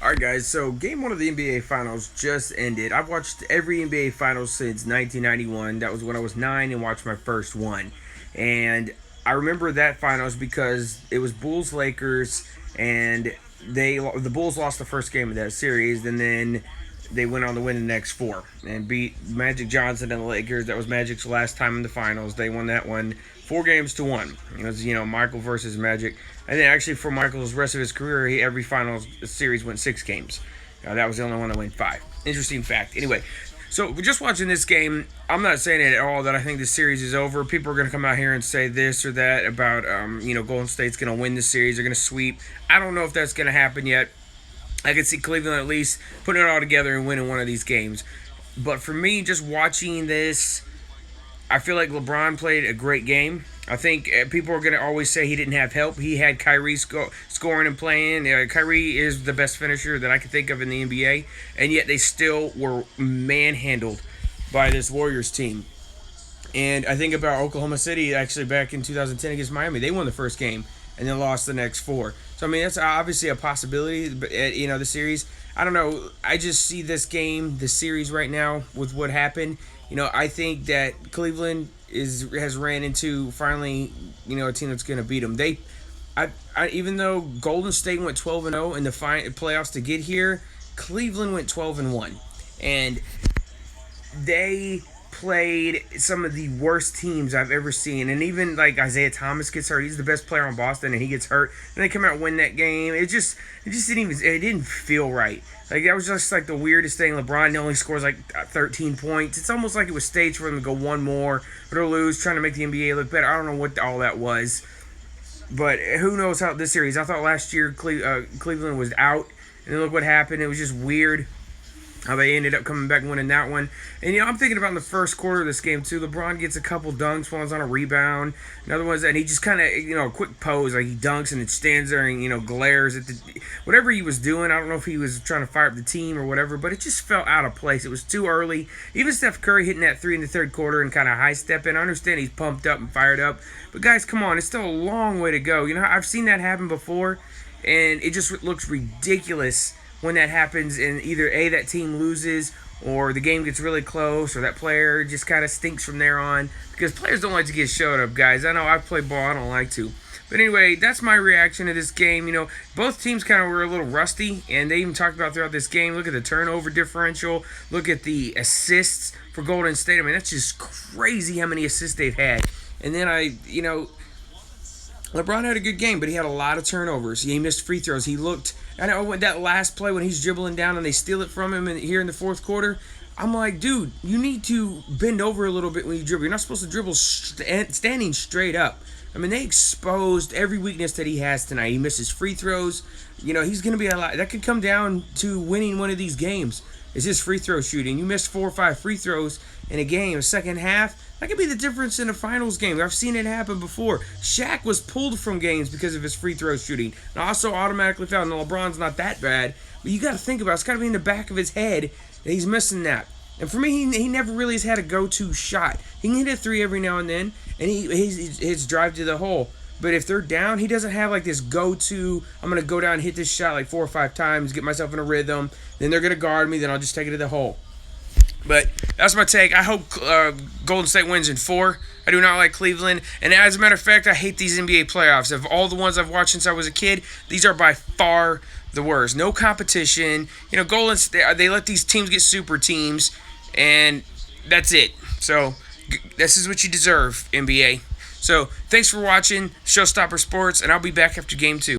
Alright, guys, so game one of the NBA Finals just ended. I've watched every NBA Finals since 1991. That was when I was 9 and watched my first one. And I remember that Finals because it was Bulls Lakers, and the Bulls lost the first game of that series, and then they went on to win the next four and beat Magic Johnson and the Lakers. That was Magic's last time in the finals. They won that one 4-1. It was, Michael versus Magic. And then actually for Michael's rest of his career, every finals series went 6 games. That was the only one that went 5. Interesting fact. Anyway, so just watching this game, I'm not saying at all that I think the series is over. People are going to come out here and say this or that about, Golden State's going to win the series. They're going to sweep. I don't know if that's going to happen yet. I could see Cleveland at least putting it all together and winning one of these games. But for me, just watching this, I feel like LeBron played a great game. I think people are going to always say he didn't have help. He had Kyrie scoring and playing. Kyrie is the best finisher that I can think of in the NBA. And yet they still were manhandled by this Warriors team. And I think about Oklahoma City actually back in 2010 against Miami. They won the first game and then lost the next 4. So, I mean, that's obviously a possibility. But, the series, I don't know. I just see this game, the series right now with what happened. I think that Cleveland has ran into finally, a team that's going to beat them. Even though Golden State went 12-0 in the playoffs to get here, Cleveland went 12-1, and they played some of the worst teams I've ever seen. And even like Isaiah Thomas gets hurt. He's the best player on Boston, and he gets hurt. And they come out and win that game. It didn't feel right. Like, that was just like the weirdest thing. LeBron only scores like 13 points. It's almost like it was staged for them to go one more or to lose, trying to make the NBA look better. I don't know what all that was. But who knows how this series. I thought last year Cleveland was out, and then look what happened. It was just weird how they ended up coming back and winning that one. And, I'm thinking about in the first quarter of this game, too. LeBron gets a couple dunks. One's on a rebound. Another one's, and he just kind of, a quick pose. Like, he dunks and it stands there and, glares at whatever he was doing. I don't know if he was trying to fire up the team or whatever, but it just felt out of place. It was too early. Even Steph Curry hitting that 3 in the third quarter and kind of high-stepping. I understand he's pumped up and fired up. But, guys, come on. It's still a long way to go. I've seen that happen before, and it just looks ridiculous when that happens, and either that team loses or the game gets really close or that player just kind of stinks from there on, because players don't like to get showed up, guys. I know I've played ball, I don't like to. But anyway, that's my reaction to this game. Both teams kind of were a little rusty, and they even talked about throughout this game. Look at the turnover differential. Look at the assists for Golden State. I mean, that's just crazy how many assists they've had. And then LeBron had a good game, but he had a lot of turnovers. He missed free throws. I know that last play when he's dribbling down and they steal it from him here in the fourth quarter. I'm like, dude, you need to bend over a little bit when you dribble. You're not supposed to dribble standing straight up. I mean, they exposed every weakness that he has tonight. He misses free throws. He's going to be a lot. That could come down to winning one of these games. It's his free throw shooting. You miss 4 or 5 free throws in a game, second half. That could be the difference in a finals game. I've seen it happen before. Shaq was pulled from games because of his free throw shooting. And also automatically fouled. Now, LeBron's not that bad. But you got to think about it. It's got to be in the back of his head that he's missing that. And for me, he never really has had a go-to shot. He can hit a 3 every now and then, and his drive to the hole. But if they're down, he doesn't have like this go-to, I'm going to go down and hit this shot like 4 or 5 times, get myself in a rhythm. Then they're going to guard me, then I'll just take it to the hole. But that's my take. I hope Golden State wins in 4. I do not like Cleveland. And as a matter of fact, I hate these NBA playoffs. Of all the ones I've watched since I was a kid, these are by far the worst. No competition. Golden State, they let these teams get super teams, and that's it. So this is what you deserve, NBA. So thanks for watching Showstopper Sports, and I'll be back after game 2.